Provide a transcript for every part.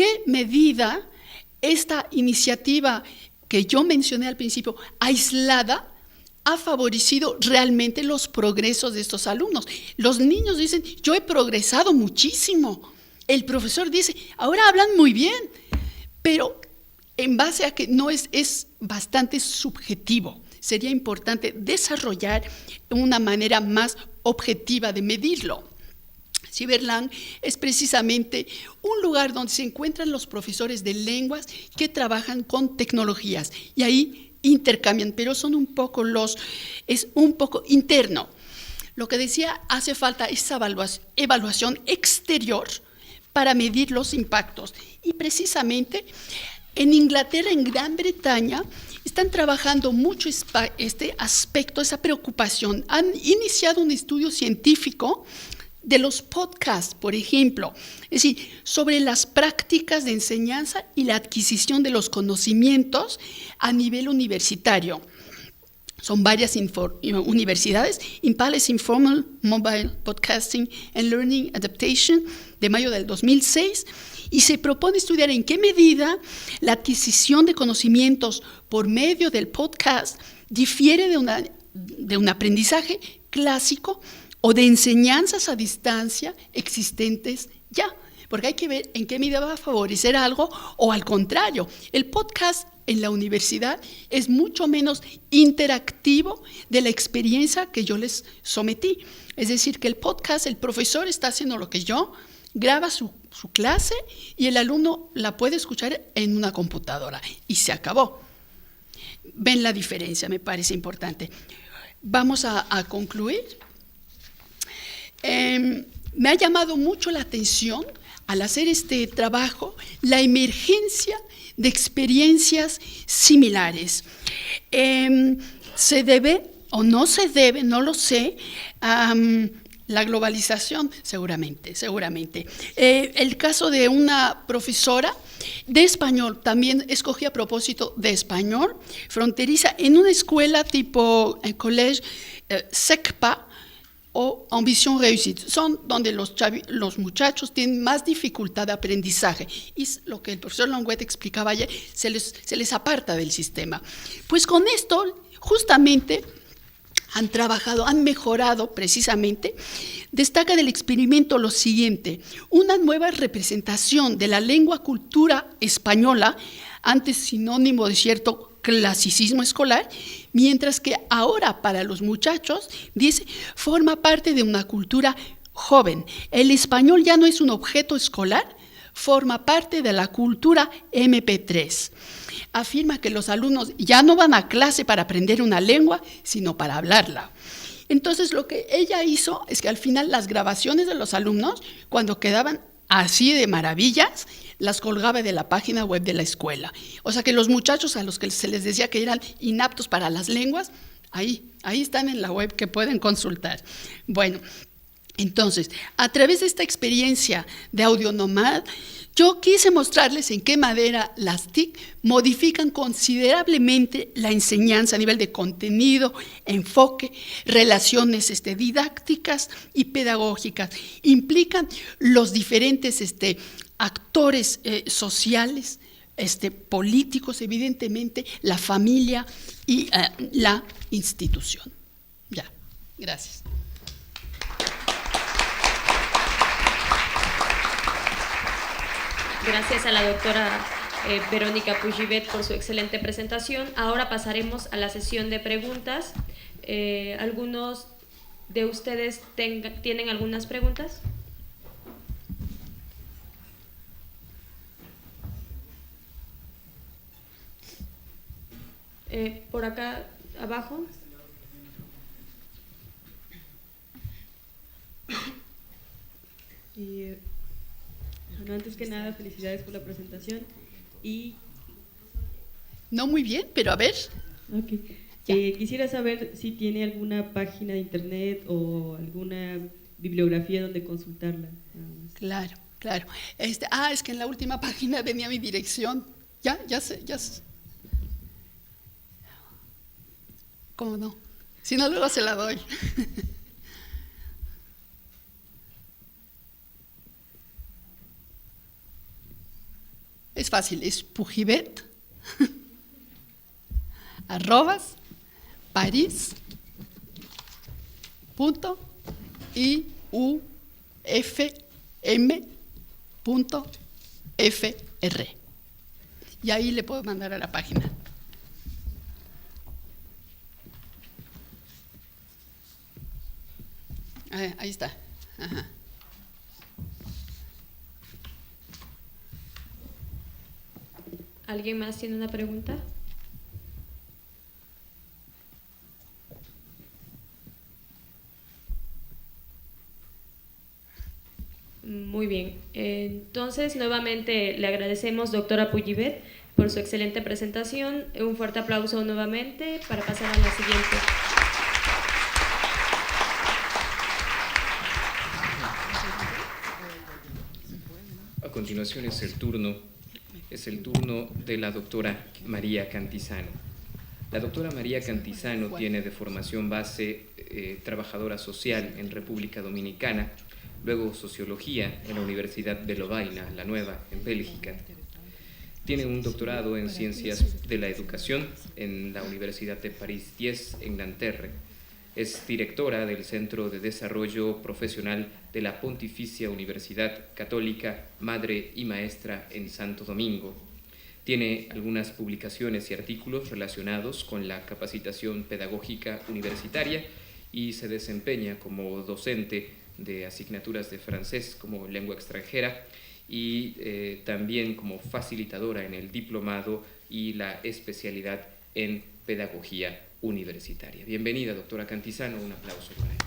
qué medida esta iniciativa que yo mencioné al principio, aislada, ha favorecido realmente los progresos de estos alumnos. Los niños dicen, yo he progresado muchísimo. El profesor dice, ahora hablan muy bien, pero en base a que no es bastante subjetivo. Sería importante desarrollar una manera más objetiva de medirlo. Cyberland es precisamente un lugar donde se encuentran los profesores de lenguas que trabajan con tecnologías y ahí intercambian, pero son es un poco interno. Lo que decía, hace falta esa evaluación exterior para medir los impactos. Y precisamente en Inglaterra, en Gran Bretaña, están trabajando mucho este aspecto, esa preocupación. Han iniciado un estudio científico de los podcasts, por ejemplo, es decir, sobre las prácticas de enseñanza y la adquisición de los conocimientos a nivel universitario. Son varias universidades. Impala es Informal Mobile Podcasting and Learning Adaptation, de mayo del 2006, y se propone estudiar en qué medida la adquisición de conocimientos por medio del podcast difiere de un aprendizaje clásico o de enseñanzas a distancia existentes ya, porque hay que ver en qué medida va a favorecer algo o al contrario. El podcast en la universidad es mucho menos interactivo de la experiencia que yo les sometí. Es decir, que el podcast, el profesor está haciendo lo que yo, graba su clase y el alumno la puede escuchar en una computadora y se acabó. Ven la diferencia, me parece importante. Vamos a concluir. Me ha llamado mucho la atención al hacer este trabajo la emergencia de experiencias similares. Se debe o no se debe, no lo sé, la globalización, seguramente. El caso de una profesora de español, también escogí a propósito de español, fronteriza, en una escuela tipo collège SECPA, o ambición réussite, son donde los muchachos tienen más dificultad de aprendizaje. Y lo que el profesor Longuet explicaba ayer, se les aparta del sistema. Pues con esto, justamente, han mejorado precisamente. Destaca del experimento lo siguiente: una nueva representación de la lengua cultura española, antes sinónimo de cierto clasicismo escolar, mientras que ahora para los muchachos, dice, forma parte de una cultura joven. El español ya no es un objeto escolar, forma parte de la cultura MP3. Afirma que los alumnos ya no van a clase para aprender una lengua, sino para hablarla. Entonces, lo que ella hizo es que al final las grabaciones de los alumnos, cuando quedaban así de maravillas, las colgaba de la página web de la escuela. O sea que los muchachos a los que se les decía que eran inaptos para las lenguas, ahí están en la web que pueden consultar. Bueno, entonces, a través de esta experiencia de Audionomad, yo quise mostrarles en qué manera las TIC modifican considerablemente la enseñanza a nivel de contenido, enfoque, relaciones didácticas y pedagógicas. Implican los diferentes actores sociales, políticos, evidentemente, la familia y la institución. Ya, gracias. Gracias a la doctora Verónica Puig-Gibet por su excelente presentación. Ahora pasaremos a la sesión de preguntas. ¿Algunos de ustedes tienen algunas preguntas? Por acá abajo. Bueno, antes que nada, felicidades por la presentación. No muy bien, pero a ver. Okay. Quisiera saber si tiene alguna página de internet o alguna bibliografía donde consultarla. Claro. Es que en la última página venía mi dirección. Ya sé. ¿Cómo no? Si no, luego se la doy. Es fácil, es Pujibet, arrobas, paris.iufm.fr. Y ahí le puedo mandar a la página. Ahí está. Ajá. ¿Alguien más tiene una pregunta? Muy bien. Entonces, nuevamente le agradecemos, doctora Pujibet, por su excelente presentación. Un fuerte aplauso nuevamente para pasar a la siguiente. A continuación es el turno de la doctora María Cantizano. La doctora María Cantizano tiene de formación base trabajadora social en República Dominicana, luego sociología en la Universidad de Lovaina, la Nueva, en Bélgica. Tiene un doctorado en ciencias de la educación en la Universidad de París 10 en Nanterre. Es directora del Centro de Desarrollo Profesional de la Pontificia Universidad Católica Madre y Maestra en Santo Domingo. Tiene algunas publicaciones y artículos relacionados con la capacitación pedagógica universitaria y se desempeña como docente de asignaturas de francés como lengua extranjera y también como facilitadora en el diplomado y la especialidad en pedagogía universitaria. Bienvenida, doctora Cantizano, un aplauso para ella.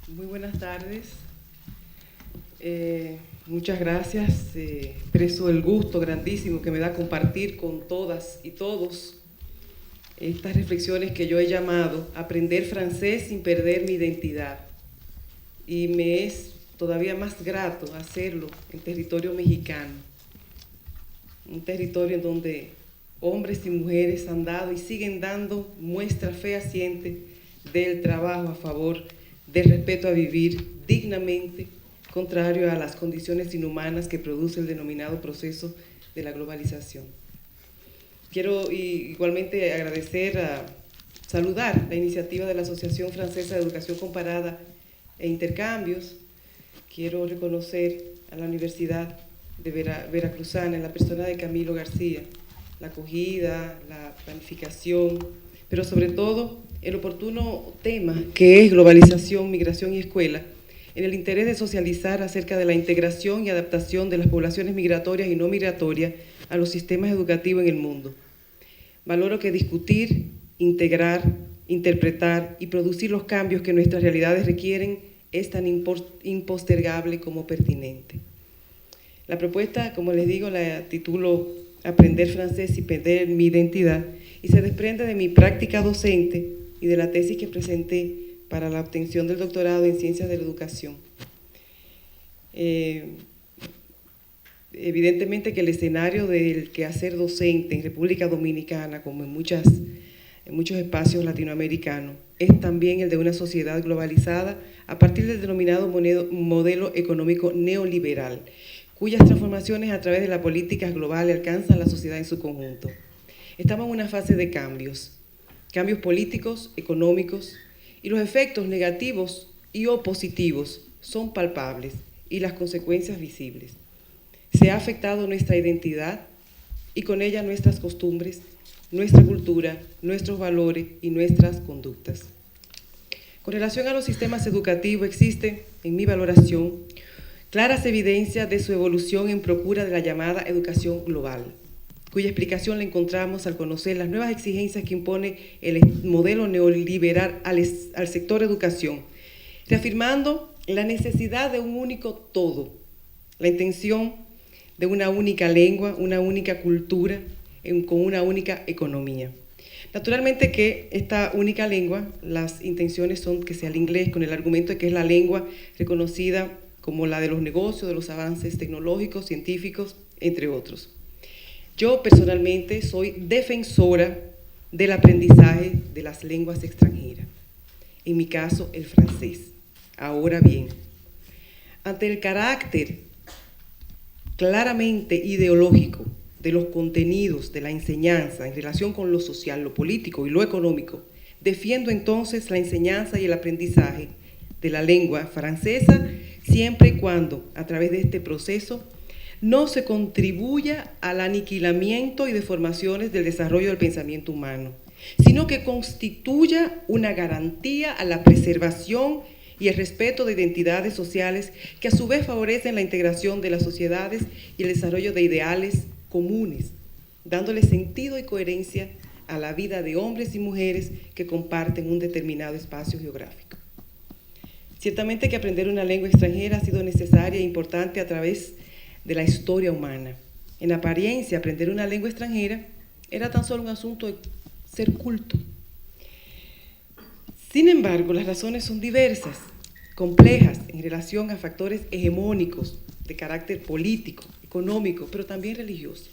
Muy buenas tardes. Muchas gracias. Expreso el gusto grandísimo que me da compartir con todas y todos estas reflexiones que yo he llamado Aprender francés sin perder mi identidad. Y me es todavía más grato hacerlo en territorio mexicano, un territorio en donde hombres y mujeres han dado y siguen dando muestra fehaciente del trabajo a favor del respeto a vivir dignamente, contrario a las condiciones inhumanas que produce el denominado proceso de la globalización. Quiero igualmente saludar la iniciativa de la Asociación Francesa de Educación Comparada e Intercambios. Quiero reconocer a la Universidad de Veracruzana, en la persona de Camilo García, la acogida, la planificación, pero sobre todo el oportuno tema que es globalización, migración y escuela, en el interés de socializar acerca de la integración y adaptación de las poblaciones migratorias y no migratorias a los sistemas educativos en el mundo. Valoro que discutir, integrar, interpretar y producir los cambios que nuestras realidades requieren es tan impostergable como pertinente. La propuesta, como les digo, la titulo Aprender francés y perder mi identidad, y se desprende de mi práctica docente y de la tesis que presenté para la obtención del doctorado en Ciencias de la Educación. Evidentemente que el escenario del quehacer docente en República Dominicana, como en muchos espacios latinoamericanos, es también el de una sociedad globalizada a partir del denominado modelo económico neoliberal, cuyas transformaciones a través de las políticas globales alcanzan a la sociedad en su conjunto. Estamos en una fase de cambios políticos, económicos, y los efectos negativos y o positivos son palpables y las consecuencias visibles. Se ha afectado nuestra identidad y con ella nuestras costumbres, nuestra cultura, nuestros valores y nuestras conductas. Con relación a los sistemas educativos existe, en mi valoración, claras evidencias de su evolución en procura de la llamada educación global, cuya explicación la encontramos al conocer las nuevas exigencias que impone el modelo neoliberal al sector educación, reafirmando la necesidad de un único todo, la intención de una única lengua, una única cultura, con una única economía. Naturalmente que esta única lengua, las intenciones son que sea el inglés, con el argumento de que es la lengua reconocida como la de los negocios, de los avances tecnológicos, científicos, entre otros. Yo personalmente soy defensora del aprendizaje de las lenguas extranjeras, en mi caso el francés. Ahora bien, ante el carácter claramente ideológico de los contenidos de la enseñanza en relación con lo social, lo político y lo económico, defiendo entonces la enseñanza y el aprendizaje de la lengua francesa, siempre y cuando, a través de este proceso, no se contribuya al aniquilamiento y deformaciones del desarrollo del pensamiento humano, sino que constituya una garantía a la preservación y el respeto de identidades sociales que a su vez favorecen la integración de las sociedades y el desarrollo de ideales comunes, dándole sentido y coherencia a la vida de hombres y mujeres que comparten un determinado espacio geográfico. Ciertamente que aprender una lengua extranjera ha sido necesaria e importante a través de la historia humana. En apariencia, aprender una lengua extranjera era tan solo un asunto de ser culto. Sin embargo, las razones son diversas, complejas en relación a factores hegemónicos de carácter político, económico, pero también religioso.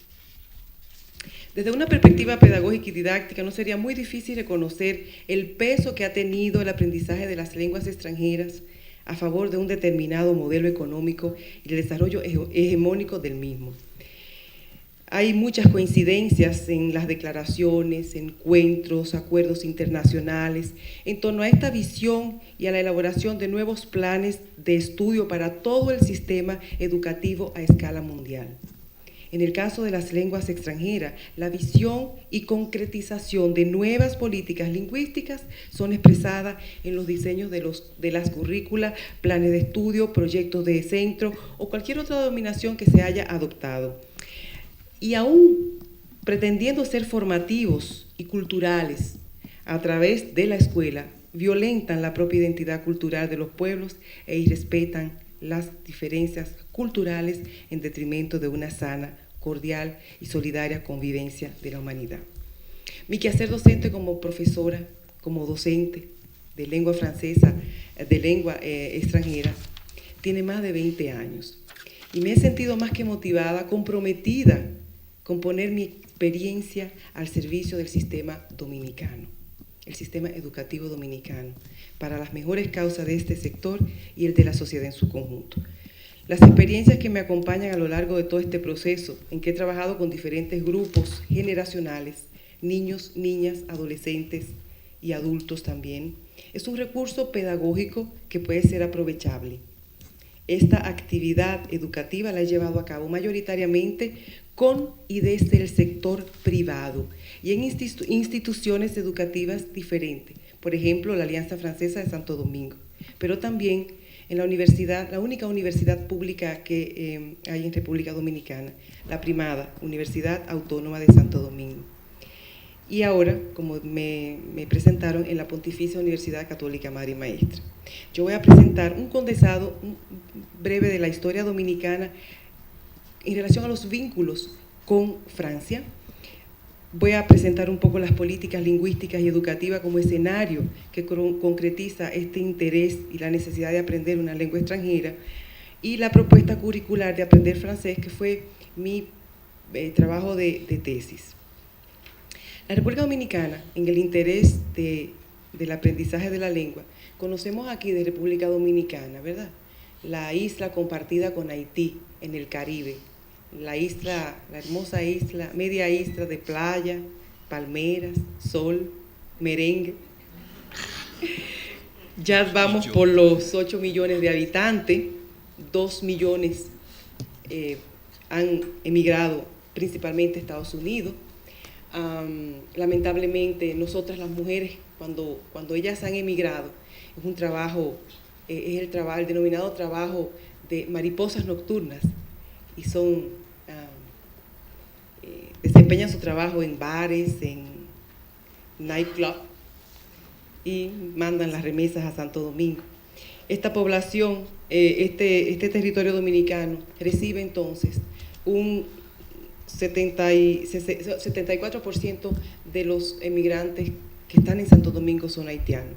Desde una perspectiva pedagógica y didáctica, no sería muy difícil reconocer el peso que ha tenido el aprendizaje de las lenguas extranjeras a favor de un determinado modelo económico y el desarrollo hegemónico del mismo. Hay muchas coincidencias en las declaraciones, encuentros, acuerdos internacionales en torno a esta visión y a la elaboración de nuevos planes de estudio para todo el sistema educativo a escala mundial. En el caso de las lenguas extranjeras, la visión y concretización de nuevas políticas lingüísticas son expresadas en los diseños de las currículas, planes de estudio, proyectos de centro o cualquier otra denominación que se haya adoptado. Y aún pretendiendo ser formativos y culturales a través de la escuela, violentan la propia identidad cultural de los pueblos e irrespetan las diferencias culturales en detrimento de una sana, cordial y solidaria convivencia de la humanidad. Mi quehacer docente como profesora, como docente de lengua francesa, de lengua extranjera, tiene más de 20 años y me he sentido más que motivada, comprometida con poner mi experiencia al servicio del sistema dominicano, el sistema educativo dominicano, para las mejores causas de este sector y el de la sociedad en su conjunto. Las experiencias que me acompañan a lo largo de todo este proceso, en que he trabajado con diferentes grupos generacionales, niños, niñas, adolescentes y adultos también, es un recurso pedagógico que puede ser aprovechable. Esta actividad educativa la he llevado a cabo mayoritariamente con y desde el sector privado y en instituciones educativas diferentes, por ejemplo, la Alianza Francesa de Santo Domingo, pero también en la universidad, la única universidad pública que hay en República Dominicana, la primada Universidad Autónoma de Santo Domingo. Y ahora, como me presentaron, en la Pontificia Universidad Católica Madre y Maestra. Yo voy a presentar un condensado breve de la historia dominicana en relación a los vínculos con Francia. Voy a presentar un poco las políticas lingüísticas y educativas como escenario que concretiza este interés y la necesidad de aprender una lengua extranjera, y la propuesta curricular de aprender francés, que fue mi trabajo de tesis. La República Dominicana, en el interés del aprendizaje de la lengua, conocemos aquí de República Dominicana, ¿verdad? La isla compartida con Haití en el Caribe, la hermosa isla, media isla de playa, palmeras, sol, merengue. Ya vamos por los 8 millones de habitantes, 2 millones han emigrado principalmente a Estados Unidos. Lamentablemente, nosotras las mujeres, cuando ellas han emigrado, es un trabajo, es el denominado trabajo de mariposas nocturnas, y desempeñan su trabajo en bares, en nightclub, y mandan las remesas a Santo Domingo. Esta población, este territorio dominicano, recibe entonces 74% de los emigrantes que están en Santo Domingo son haitianos.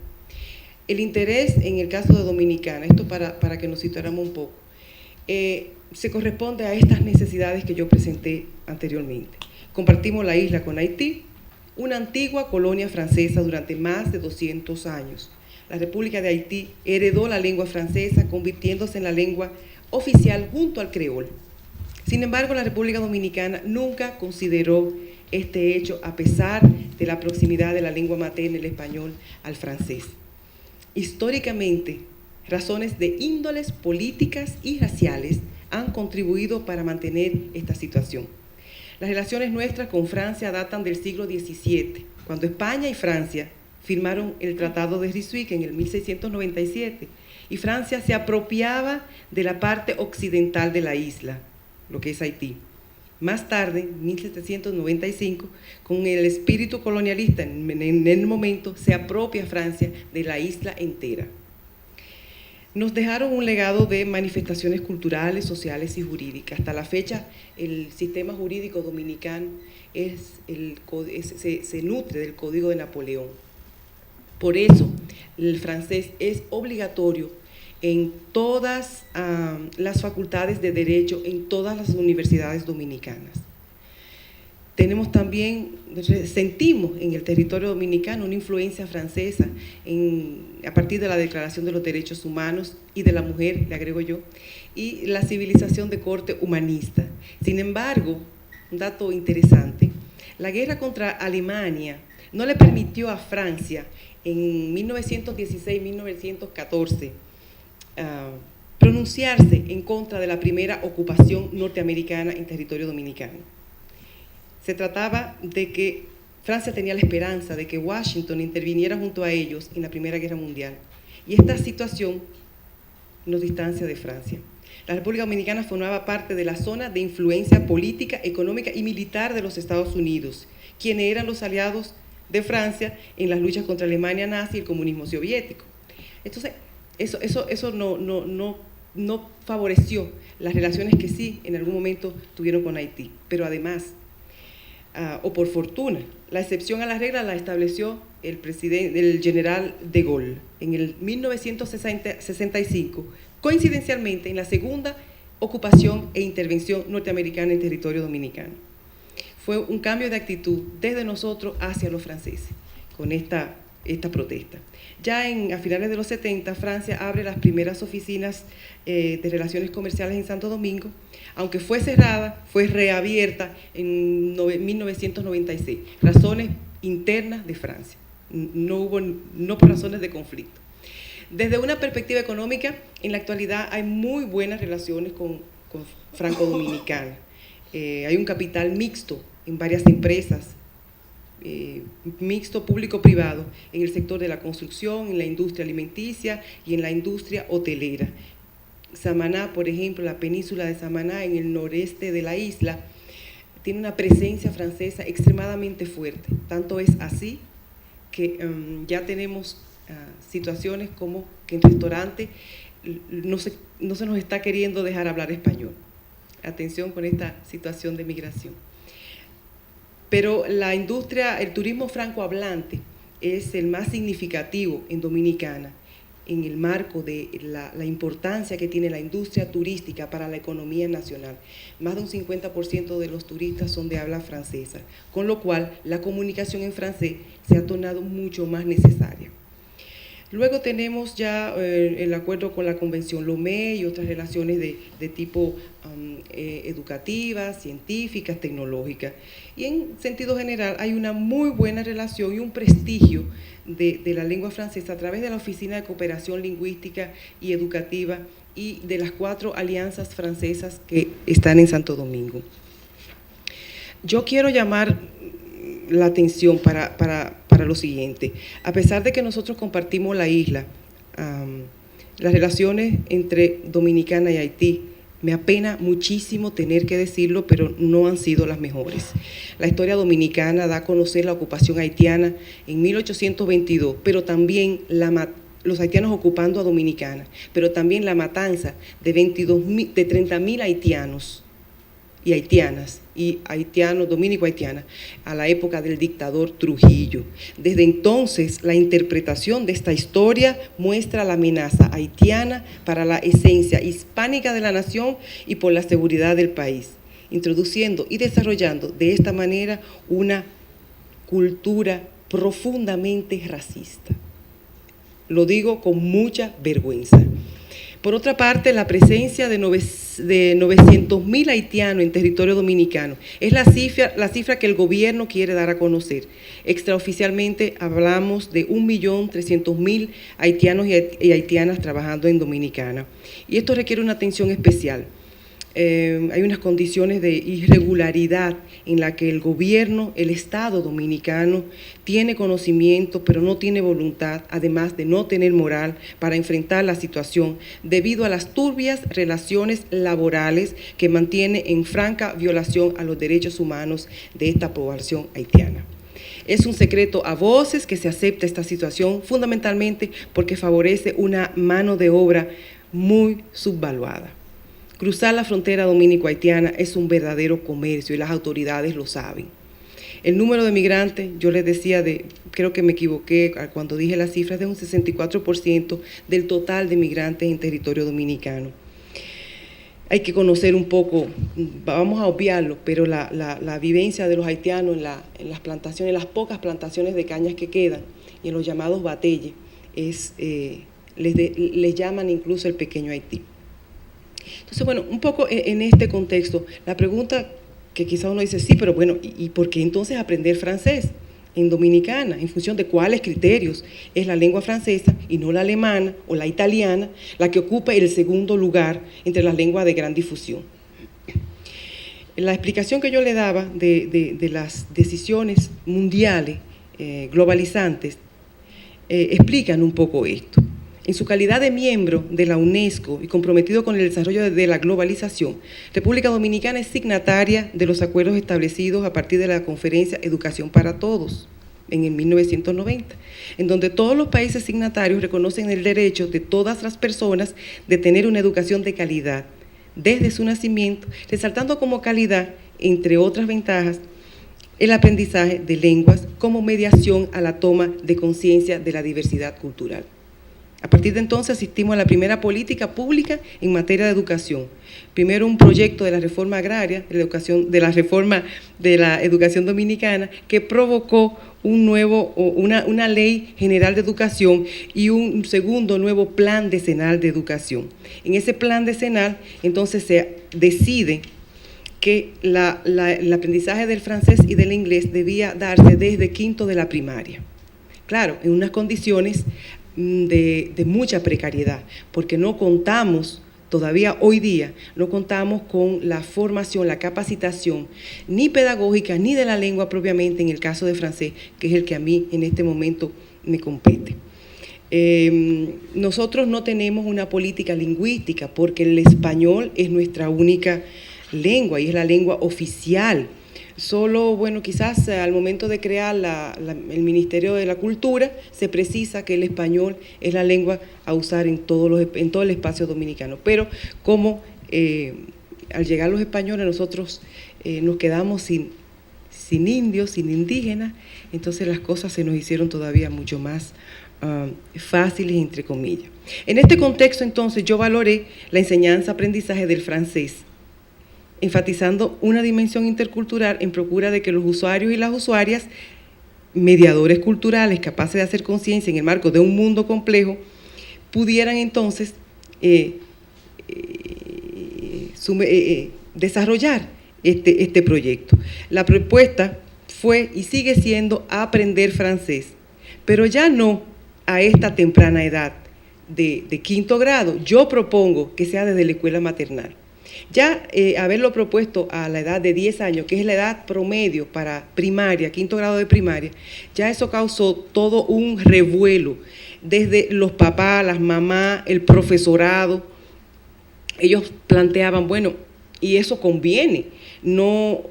El interés en el caso de Dominicana, esto para que nos situáramos un poco, se corresponde a estas necesidades que yo presenté anteriormente. Compartimos la isla con Haití, una antigua colonia francesa durante más de 200 años. La República de Haití heredó la lengua francesa, convirtiéndose en la lengua oficial junto al creol. Sin embargo, la República Dominicana nunca consideró este hecho a pesar de la proximidad de la lengua materna, el español, al francés. Históricamente, razones de índoles políticas y raciales han contribuido para mantener esta situación. Las relaciones nuestras con Francia datan del siglo XVII, cuando España y Francia firmaron el Tratado de Ryswick en el 1697, y Francia se apropiaba de la parte occidental de la isla, lo que es Haití. Más tarde, en 1795, con el espíritu colonialista en el momento, se apropia Francia de la isla entera. Nos dejaron un legado de manifestaciones culturales, sociales y jurídicas. Hasta la fecha, el sistema jurídico dominicano se nutre del Código de Napoleón. Por eso, el francés es obligatorio en todas las facultades de Derecho, en todas las universidades dominicanas. Tenemos también, sentimos en el territorio dominicano una influencia francesa a partir de la Declaración de los Derechos Humanos y de la Mujer, le agrego yo, y la civilización de corte humanista. Sin embargo, un dato interesante, la guerra contra Alemania no le permitió a Francia en 1916-1914 pronunciarse en contra de la primera ocupación norteamericana en territorio dominicano. Se trataba de que Francia tenía la esperanza de que Washington interviniera junto a ellos en la Primera Guerra Mundial. Y esta situación nos distancia de Francia. La República Dominicana formaba parte de la zona de influencia política, económica y militar de los Estados Unidos, quienes eran los aliados de Francia en las luchas contra Alemania nazi y el comunismo soviético. Entonces, eso no favoreció las relaciones que sí en algún momento tuvieron con Haití. Pero además, o por fortuna, la excepción a la regla la estableció el general de Gaulle en el 1965, coincidencialmente en la segunda ocupación e intervención norteamericana en territorio dominicano. Fue un cambio de actitud desde nosotros hacia los franceses con esta protesta. Ya a finales de los 70, Francia abre las primeras oficinas de relaciones comerciales en Santo Domingo. Aunque fue cerrada, fue reabierta en 1996. Razones internas de Francia, no por razones de conflicto. Desde una perspectiva económica, en la actualidad hay muy buenas relaciones con franco-dominicana. Hay un capital mixto en varias empresas, mixto público-privado, en el sector de la construcción, en la industria alimenticia y en la industria hotelera. Samaná, por ejemplo, la península de Samaná, en el noreste de la isla, tiene una presencia francesa extremadamente fuerte. Tanto es así que ya tenemos situaciones como que en restaurantes no se nos está queriendo dejar hablar español. Atención con esta situación de migración. Pero la industria, el turismo francohablante es el más significativo en Dominicana, en el marco de la importancia que tiene la industria turística para la economía nacional. Más de un 50% de los turistas son de habla francesa, con lo cual la comunicación en francés se ha tornado mucho más necesaria. Luego tenemos ya el acuerdo con la Convención Lomé y otras relaciones de tipo educativas, científicas, tecnológicas. Y en sentido general hay una muy buena relación y un prestigio de la lengua francesa a través de la Oficina de Cooperación Lingüística y Educativa y de las 4 alianzas francesas que están en Santo Domingo. Yo quiero llamar la atención para lo siguiente. A pesar de que nosotros compartimos la isla, las relaciones entre Dominicana y Haití, me apena muchísimo tener que decirlo, pero no han sido las mejores. La historia dominicana da a conocer la ocupación haitiana en 1822, pero también los haitianos ocupando a Dominicana, pero también la matanza de 30.000 haitianos y haitianas, y haitianos, dominico-haitianas, a la época del dictador Trujillo. Desde entonces, la interpretación de esta historia muestra la amenaza haitiana para la esencia hispánica de la nación y por la seguridad del país, introduciendo y desarrollando de esta manera una cultura profundamente racista. Lo digo con mucha vergüenza. Por otra parte, la presencia de 900.000 haitianos en territorio dominicano es la cifra que el gobierno quiere dar a conocer. Extraoficialmente hablamos de 1.300.000 haitianos y haitianas trabajando en Dominicana. Y esto requiere una atención especial. Hay unas condiciones de irregularidad en la que el gobierno, el Estado dominicano, tiene conocimiento, pero no tiene voluntad, además de no tener moral para enfrentar la situación debido a las turbias relaciones laborales que mantiene en franca violación a los derechos humanos de esta población haitiana. Es un secreto a voces que se acepta esta situación fundamentalmente porque favorece una mano de obra muy subvaluada. Cruzar la frontera dominico-haitiana es un verdadero comercio y las autoridades lo saben. El número de migrantes, yo les decía, creo que me equivoqué cuando dije las cifras, de un 64% del total de migrantes en territorio dominicano. Hay que conocer un poco, vamos a obviarlo, pero la vivencia de los haitianos en las plantaciones, las pocas plantaciones de cañas que quedan y en los llamados batelles, les llaman incluso el pequeño Haití. Entonces, bueno, un poco en este contexto, la pregunta que quizá uno dice, sí, pero bueno, ¿y por qué entonces aprender francés en Dominicana? ¿En función de cuáles criterios es la lengua francesa y no la alemana o la italiana la que ocupa el segundo lugar entre las lenguas de gran difusión? La explicación que yo le daba de las decisiones mundiales globalizantes explican un poco esto. En su calidad de miembro de la UNESCO y comprometido con el desarrollo de la globalización, República Dominicana es signataria de los acuerdos establecidos a partir de la Conferencia Educación para Todos, en el 1990, en donde todos los países signatarios reconocen el derecho de todas las personas de tener una educación de calidad desde su nacimiento, resaltando como calidad, entre otras ventajas, el aprendizaje de lenguas como mediación a la toma de conciencia de la diversidad cultural. A partir de entonces asistimos a la primera política pública en materia de educación. Primero un proyecto de la reforma agraria, de la reforma de la educación dominicana, que provocó una ley general de educación y un segundo nuevo plan decenal de educación. En ese plan decenal entonces se decide que el aprendizaje del francés y del inglés debía darse desde quinto de la primaria. Claro, en unas condiciones de mucha precariedad, porque no contamos, todavía hoy día, no contamos con la formación, la capacitación, ni pedagógica, ni de la lengua propiamente, en el caso de francés, que es el que a mí en este momento me compete. Nosotros no tenemos una política lingüística, porque el español es nuestra única lengua y es la lengua oficial. Solo, bueno, quizás al momento de crear el Ministerio de la Cultura se precisa que el español es la lengua a usar en todo el espacio dominicano. Pero como al llegar los españoles nosotros nos quedamos sin indios, sin indígenas, entonces las cosas se nos hicieron todavía mucho más fáciles, entre comillas. En este contexto, entonces, yo valoré la enseñanza-aprendizaje del francés, enfatizando una dimensión intercultural en procura de que los usuarios y las usuarias, mediadores culturales capaces de hacer conciencia en el marco de un mundo complejo, pudieran entonces desarrollar este proyecto. La propuesta fue y sigue siendo aprender francés, pero ya no a esta temprana edad de quinto grado. Yo propongo que sea desde la escuela maternal. Ya haberlo propuesto a la edad de 10 años, que es la edad promedio para primaria, quinto grado de primaria, ya eso causó todo un revuelo, desde los papás, las mamás, el profesorado. Ellos planteaban, bueno, y eso conviene, no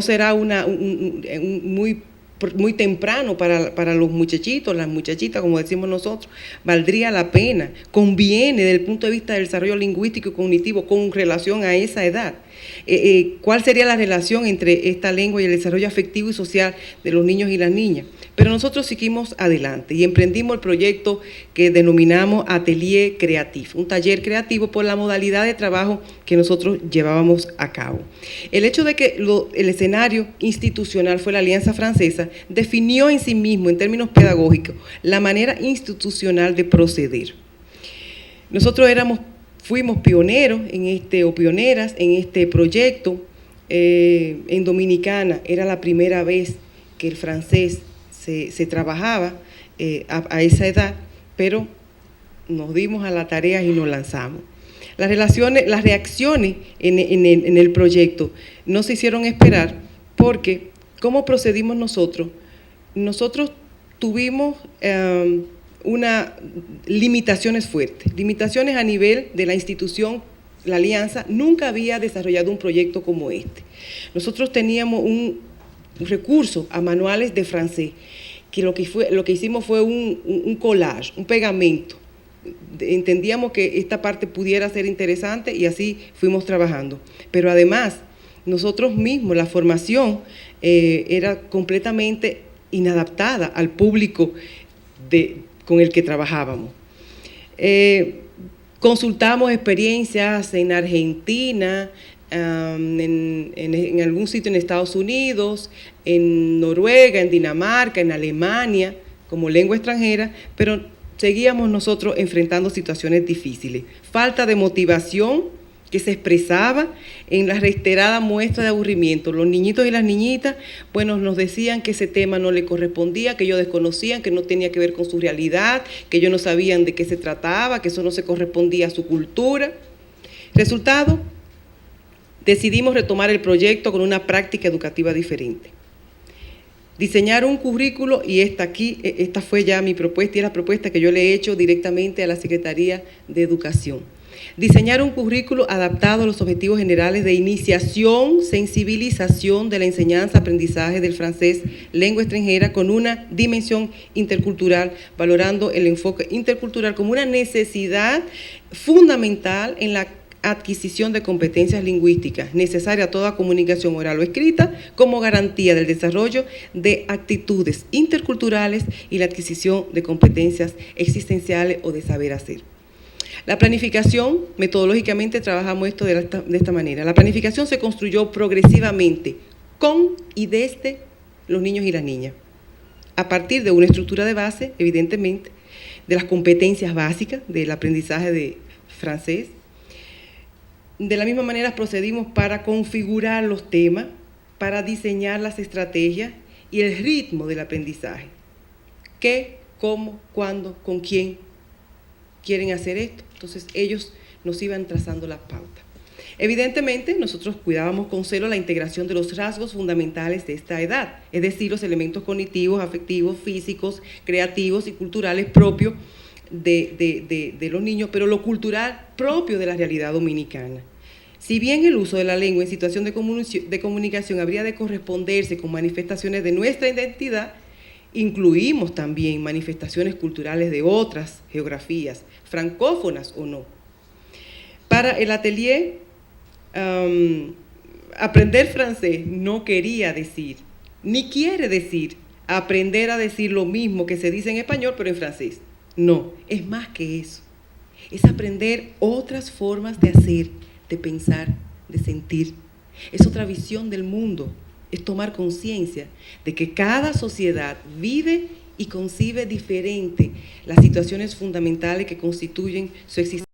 será muy muy temprano para los muchachitos, las muchachitas, como decimos nosotros, valdría la pena, conviene desde el punto de vista del desarrollo lingüístico y cognitivo con relación a esa edad. ¿Cuál sería la relación entre esta lengua y el desarrollo afectivo y social de los niños y las niñas? Pero nosotros seguimos adelante y emprendimos el proyecto que denominamos Atelier Creatif, un taller creativo por la modalidad de trabajo que nosotros llevábamos a cabo. El hecho de que el escenario institucional fue la Alianza Francesa definió en sí mismo, en términos pedagógicos, la manera institucional de proceder. Nosotros fuimos pioneros o pioneras en este proyecto. En Dominicana era la primera vez que el francés se trabajaba a esa edad, pero nos dimos a la tarea y nos lanzamos. Las reacciones en el proyecto no se hicieron esperar porque, ¿cómo procedimos nosotros? Nosotros tuvimos limitaciones fuertes, limitaciones a nivel de la institución. La Alianza nunca había desarrollado un proyecto como este. Nosotros teníamos un recurso a manuales de francés, que lo que hicimos fue un collage, un pegamento. Entendíamos que esta parte pudiera ser interesante y así fuimos trabajando. Pero además, nosotros mismos, la formación era completamente inadaptada al público con el que trabajábamos. Consultamos experiencias en Argentina, en algún sitio en Estados Unidos, en Noruega, en Dinamarca, en Alemania, como lengua extranjera, pero seguíamos nosotros enfrentando situaciones difíciles. Falta de motivación que se expresaba en la reiterada muestra de aburrimiento. Los niñitos y las niñitas, bueno, nos decían que ese tema no le correspondía, que ellos desconocían, que no tenía que ver con su realidad, que ellos no sabían de qué se trataba, que eso no se correspondía a su cultura. Resultado, decidimos retomar el proyecto con una práctica educativa diferente. Diseñar un currículo, y esta fue ya mi propuesta y es la propuesta que yo le he hecho directamente a la Secretaría de Educación. Diseñar un currículo adaptado a los objetivos generales de iniciación, sensibilización de la enseñanza, aprendizaje del francés, lengua extranjera, con una dimensión intercultural, valorando el enfoque intercultural como una necesidad fundamental en la adquisición de competencias lingüísticas necesaria a toda comunicación oral o escrita como garantía del desarrollo de actitudes interculturales y la adquisición de competencias existenciales o de saber hacer. La planificación, metodológicamente trabajamos esto de esta manera. La planificación se construyó progresivamente con y desde los niños y las niñas, a partir de una estructura de base, evidentemente, de las competencias básicas del aprendizaje de francés. De la misma manera procedimos para configurar los temas, para diseñar las estrategias y el ritmo del aprendizaje. ¿Qué, cómo, cuándo, con quién quieren hacer esto? Entonces ellos nos iban trazando las pautas. Evidentemente nosotros cuidábamos con celo la integración de los rasgos fundamentales de esta edad, es decir, los elementos cognitivos, afectivos, físicos, creativos y culturales propios de los niños, pero lo cultural propio de la realidad dominicana. Si bien el uso de la lengua en situación de comunicación habría de corresponderse con manifestaciones de nuestra identidad, incluimos también manifestaciones culturales de otras geografías, francófonas o no. Para el atelier, aprender francés no quería decir, ni quiere decir, aprender a decir lo mismo que se dice en español, pero en francés. No, es más que eso. Es aprender otras formas de hacer, de pensar, de sentir. Es otra visión del mundo. Es tomar conciencia de que cada sociedad vive y concibe diferente las situaciones fundamentales que constituyen su existencia.